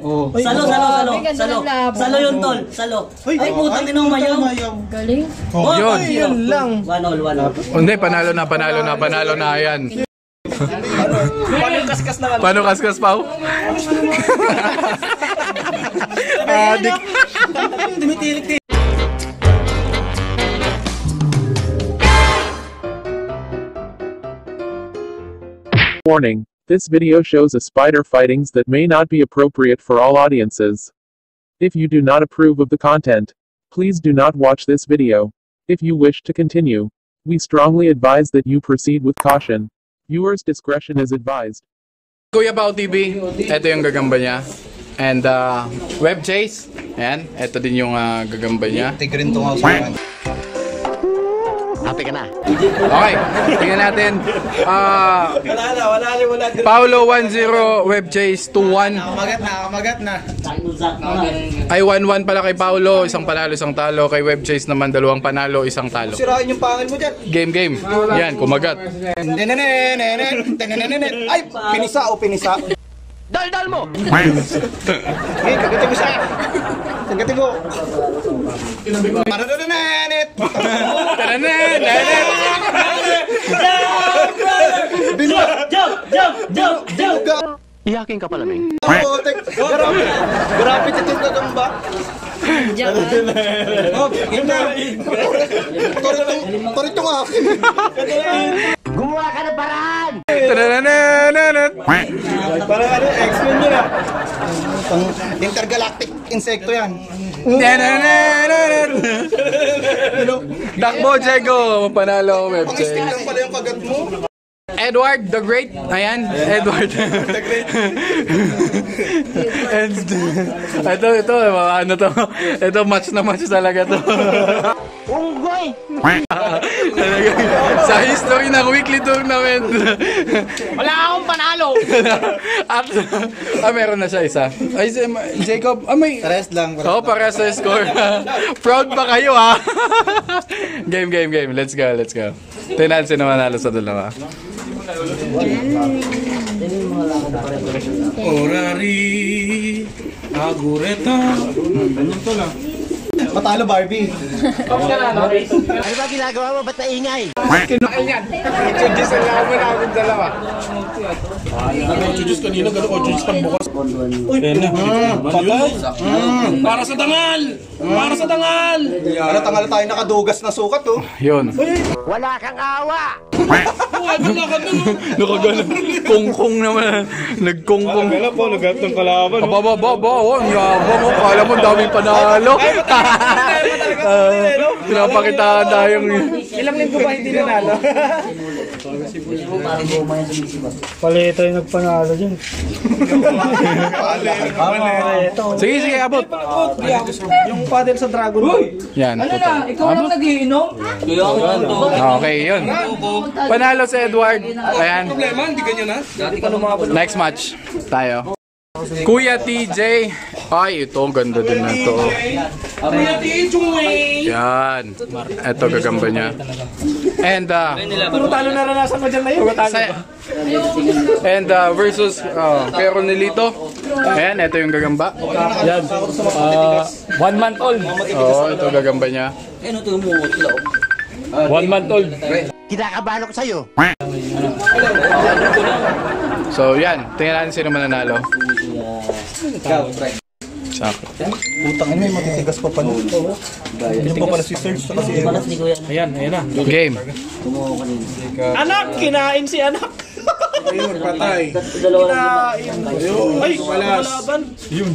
Oh. Salo. Salo yung tol. Salo. Ay, putang ina mayaw. Galing. Yun lang. 1-1. Hindi, panalo na yan. Paano kaskas na Paano kaskas, Pao? Adik. Dumitilik. Warning, this video shows a spider fightings that may not be appropriate for all audiences. If you do not approve of the content, please do not watch this video. If you wish to continue, we strongly advise that you proceed with caution. Viewers' discretion is advised. Kuya Pao TV, ito yung gagamba niya. And Web Chase, ayan, ito din yung gagamba niya. Tigrin to nga sa Happy ka na. Okay, tingnan natin. Wala. Paulo 10, Web Chase 2-1. Nakamagat na. Ay 1-1 pala kay Paulo, isang panalo, isang talo. Kay Web Chase naman, 2 panalo, isang talo. Sirain yung pangil mo dyan. Game. Yan, kumagat. Ay, pinisa. Dal mo! Hey, kagatin mo siya. Kagatin mo. Maradonanit! Jump! Iyakin ka pala, Ming. Grabe itong gagamba. Toritong akin. Gumawa ka ng paraan! Parang X-Men yun ah. Intergalactic insekto yan. Takbo, Diego! Panalo, Web Ang stick Chase. lang pala yung kagat mo. Edward the Great. Ayan, Edward. The Great. And ito, ano to? Ito, match na match talaga to. Unggoy! Sa history ng weekly tournament. Wala akong panalo! At, meron na siya isa. Ay, Jacob, may... Rest lang. Oo, para sa score. Proud ba kayo, ha? Game. Let's go. Tingnan sino manalo sa dalawa. Orari Agureta. Ganyan to lang. Matalo Barbie. Ano ba ginagawa mo? Ba't naingay? Kinukain yan. Introduce ang laban namin dalawa. Nag-introduce kanina, gano'n-introduce pang bukas. Uy, patay. Para sa dangal! Ano, tangal tayo nakadugas na sukat, oh. Yun. Wala kang awa! Nakagano. Kungkong naman. Nagkungkong. Nagkala po, nagatong kalaban. Ang yabang mo. Kala mo daming panalo. Pinapakitaan tayong... Ilang linggo ba hindi nanalo? Palito yung nagpanalo dyan. Sige, abot. Yung paddle sa Dragon Ball. Yan. Ano na? Ikaw lang nagiinom? Okay, yun. Panalo si Edward. Ayan. Problema, hindi ganyan na. Next match. Tayo. Kuya TJ. Ay, ito. Ganda din na ito. Yan. Ito, gagamba niya. And, Puro talo naranasan mo dyan na yun. and versus kay Ronelito. Ayan, ito yung gagamba. Yan. 1 month old. Oo, ito gagamba niya. 1 month old. Kinakabahan ako sa'yo. So, yan. Tingnan natin sino mananalo. Sakto. Putang ina, matitigas pa pala. Yung pa pala si Serge kasi Ayan na. Game. Anak! Kinain si anak! patay. Ay! Malaban! Yung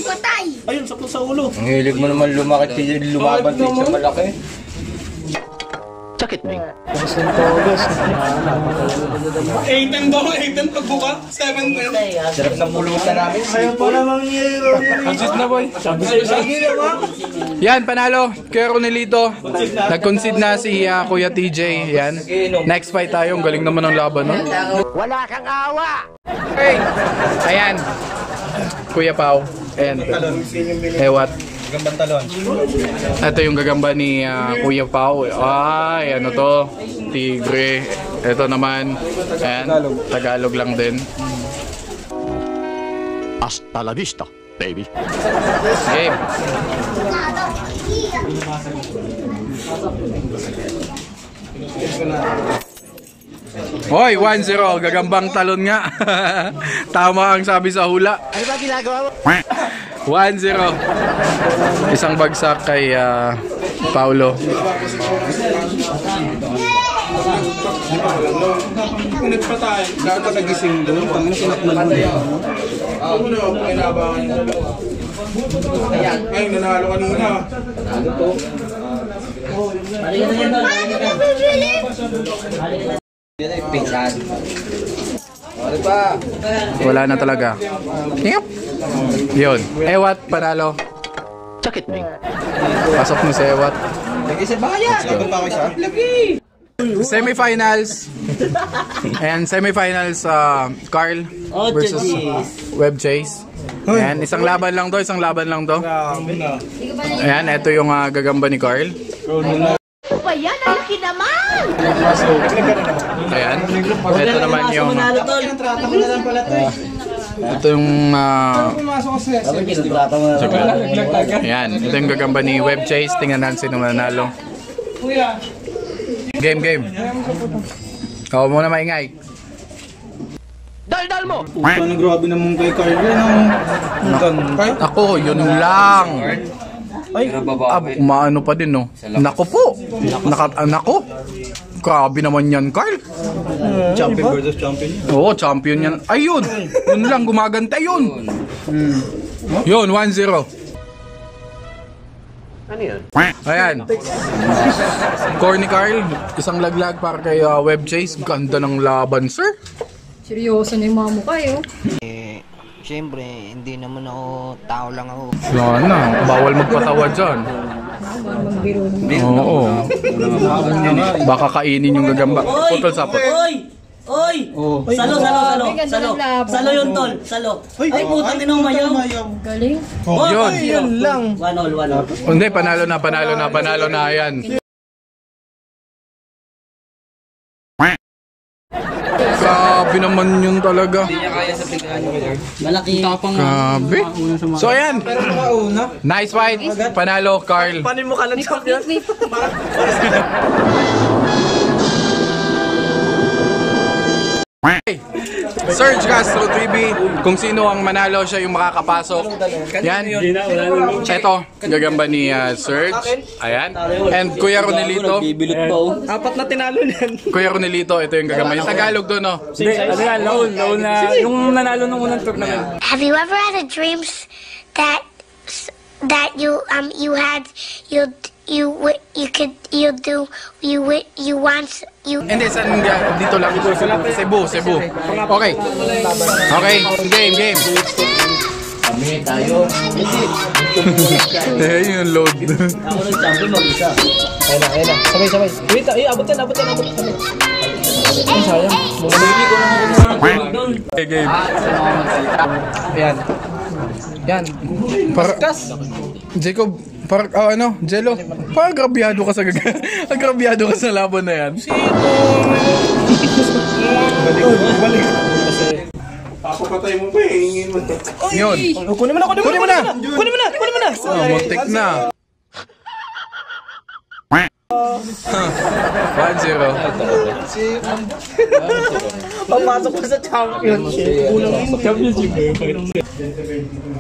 patay! Ayun, sakto sa ulo. Ang hilig mo naman lumaban sa malaki. Sakit, Ming. 8-10 daw, 8-10 pagbuka. 7-10. Sarap ng pulutan namin. Ayaw pa namang Consit na, boy. Yan, panalo. Kay Ronelito. Nag-concede na si Kuya TJ. Yan. Next fight tayo. Ang galing naman ng laban, no? Wala kang awa! Hey! Ayan. Kuya Pao. And Ewat. Gambang talon. Ito yung gagamba ni Kuya Pao. Ay, ano to? Tigre. Ito naman. Ayan. Tagalog lang din. Hasta la vista, baby. Game. Hoy, 1-0. Gagambang talon nga. Tama ang sabi sa hula. Ano ba ginagawa mo? 1-0. Isang bagsak kay Paulo. Kunit pa tayo. Dapat nagising doon. Pangin sinakman mo. Ako na ako kinabangan yung dalawa. Ay, nanalo kanina. Wala na talaga. Yep. Yun. Ewat, panalo. Sakit, Ming. Pasok mo sa Ewat. Nag-isip ba kaya? Lagot pa ako siya? Lagi! Semifinals. And semifinals, Carl versus Web Chase. Ayan, isang laban lang to, Ayan, ito yung gagamba ni Carl. Yan ang kinamang! Ayan, ito naman yung... Ito yung... Ayan, ito yung gagamba ni Web Chase. Tingnan natin sino mananalo. Game. Oo, muna maingay. Dal mo! Parang grabe naman kay Carl yan. Ako, yun lang. Umaano pa din, no? Nako po. Nako. Grabe naman yan, Carl. Champion versus champion. Oo, champion yan. Ayun. Yun lang, gumaganta yun. Yun, 1-0. Ano yun? Ayan. Score ni Carl. Isang laglag para kay Web Chase. Ganda ng laban, sir. Seryoso na yung mga mukha eh. Siyempre, hindi naman ako, tao lang ako. Yan na. Bawal magpatawa dyan. Magbiro naman. Oo. Baka kainin yung gagamba. Putol sapot. Oy! Salo. Salo yun, tol. Salo. Ay, putang ina mayaw. Galing. Yun. Yun lang. 1-1. Hindi, panalo na. Ayan. Grabe naman yun talaga. Malaki. Grabe. So ayan. Nice fight. Panalo, Carl. Panin mo ka lang champion? Search Castro TV. Kung sino ang manalo, siya yung makakapasok. Yan. Ito, gagamba ni Search. Ayan. And Kuya Ronelito. Apat na tinalo niyan. Kuya Ronelito, ito yung gagamba. Yung Tagalog doon, no? Hindi, ano yan, loan na, yung nanalo nung unang tournament. Have you ever had a dreams that you Hindi, saan dito lang. Cebu. Okay. Game. Kami tayo. Yung load. Ako ng champion mag-isa. Ayun na. Sabay. Wait, abot yan. Ay, sayang. Hindi ko naman doon. Game. Ayan. Yan. Jacob, Jello, agrabyado ka sa agrabyado ka sa laban na yan. Balik. Papapatay mo pa eh. Hingin mo. Yun. Kunin mo na. Muntik na. 1-0. Papasok ko sa championship.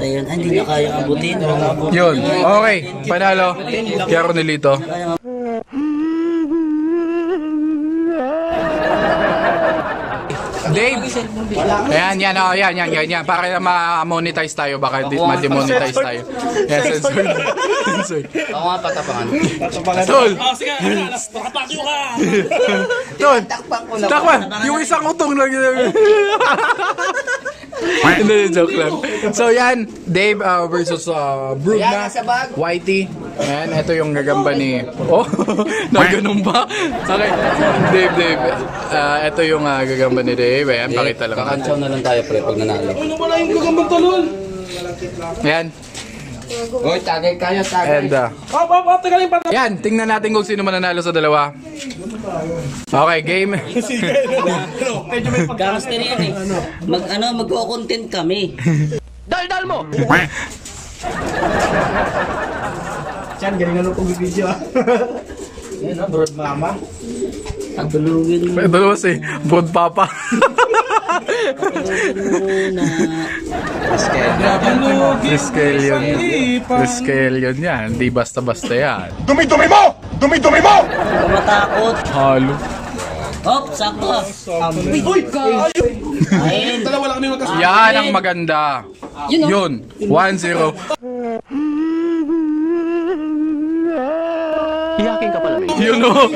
Ayun, hindi na kayang abutin. Yun. Okay. Panalo. Kaya Ronelito. Dave. Yan. Para ma-monetize tayo. Baka ma-demonetize tayo. Yes, censored. Ako nga patapangan. Tol. Sige, pakapakyo ka. Tol. Takpan. Yung isang utong lang. Hindi, joke lang. So yan, Dave versus Brugna, Whitey. Ayan, ito yung gagamba ni... Oh, naganon ba? Okay, Dave. Ito yung gagamba ni Dave. Ayan, pakita lang. Kakantsaw na lang tayo, pre, pag nanalo. Ano pala yung gagambang talon? Ayan. Oy, tagay kayo, tagay. And, Tagalin pa. yan, tingnan natin kung sino mananalo sa dalawa. Okay, game. Gangster yan eh. Mag-content kami. Dal-dal mo! Chan, galing na nung video ah. Yan na, broad mama. Pagdulugin mo. Dalawa si Broad Papa. Muna. Riskelyon. Riskelyon yan. Di basta-basta yan. Dumi-dumi mo! Dumi-dumi mo! Huwag matakot. Halo. Hop, sakto ka. Uy! Ayun. Dalawa lang kami magkasama. Yan ang maganda. Yun. 1-0. Iyakin ka pala. Yun o.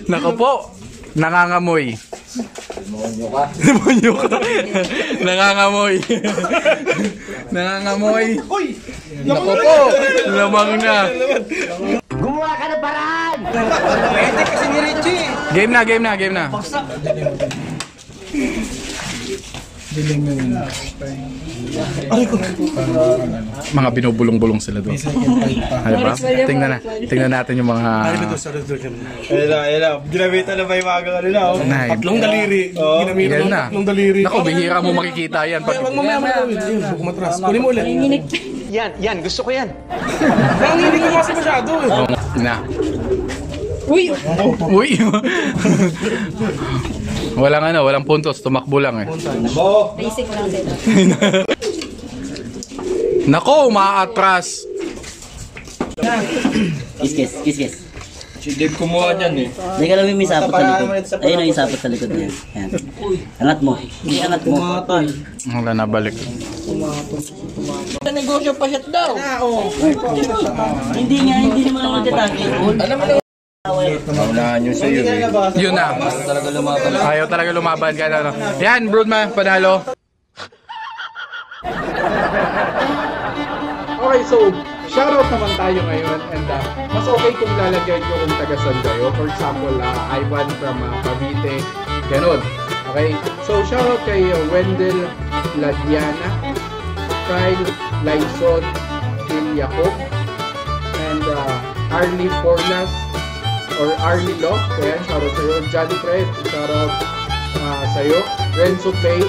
Nako po. Nangangamoy. Demonyo ka. Nangangamoy. Nangangamoy. Nako po. Lamang na. Gumawa ka ng paraan! Pwede kasi ni Richie. Game na, game na, game na. Mga binubulong-bulong sila doon. Ano ba? Tingnan natin yung mga... Ayun, ginamitan na ba yung mga kanila? Tatlong daliri. Ginamitan Yan ng na. tatlong daliri. Naku, bihira mo makikita yan. Kaya wag mamaya huwag matras. Kunin mo ulit. Yan, gusto ko yan. Nanginig mo kasi masyado eh. Na. Uy! Uy! walang puntos. Tumakbo lang eh. Basic lang sila. Nako, umaatras. Kiss. Si Dave kumuha niyan eh. Hindi ka lang may sapot sa likod. Ayun o yung sapot sa likod niya. Yan. Angat mo. Hindi angat mo. Wala na balik. Negosyo pa siya daw. Hindi naman ako nagtatake. Alam mo na. Naunahan nyo sa iyo eh. Yun na. Ayaw talaga lumaban. Kaya ano. Yan, Broodman, panalo. Okay, so, shoutout naman tayo ngayon. And mas okay kung lalagyan nyo kung taga-san kayo. For example, Ivan from Cavite. Ganon. Okay, so shoutout kay Wendell Ladiana, Kyle Lyson, Phil Jacob, and Arlie Forlas, or Arlie Locke. Kaya shoutout sa'yo. Johnny Fred, shoutout sa'yo. Renzo Pay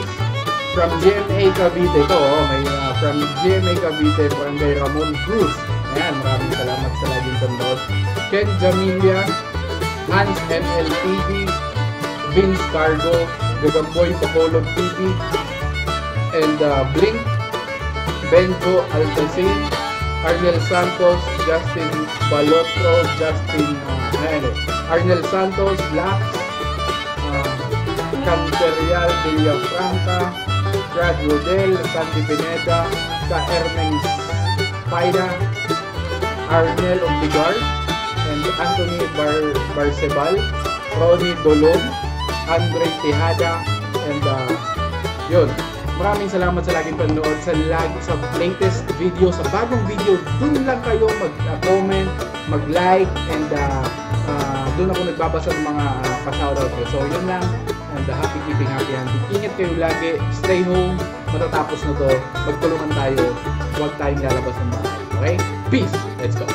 from GMA Cavite. Ito, may from GMA Cavite, from kay Ramon Cruz. Ayan, maraming salamat sa laging tandaan. Ken Jamilia, Hans MLTV, Vince Cargo, Gagamboy Popolog TV, and Blink, Benjo Alcacin, Arnel Santos, Justin Balotro, Arnel Santos, Lax, Canterial Villafranca, Brad Rodel, Sandy Pineda, Ka Ermens Paida, Arnel Obligar, and Anthony Barcebal, Ronnie Dolon, Andre Tejada, and yun. Maraming salamat sa laging panonood, sa latest video, sa bagong video. Dun lang kayo mag-comment, mag-like, and dun ako nagbabasa ng mga pa-shoutout ko. So yun lang, and happy keeping happy hunting. Ingat kayo lagi, stay home, matatapos na to, magtulungan tayo, huwag tayong lalabas ng bahay. Okay? Peace! Let's go!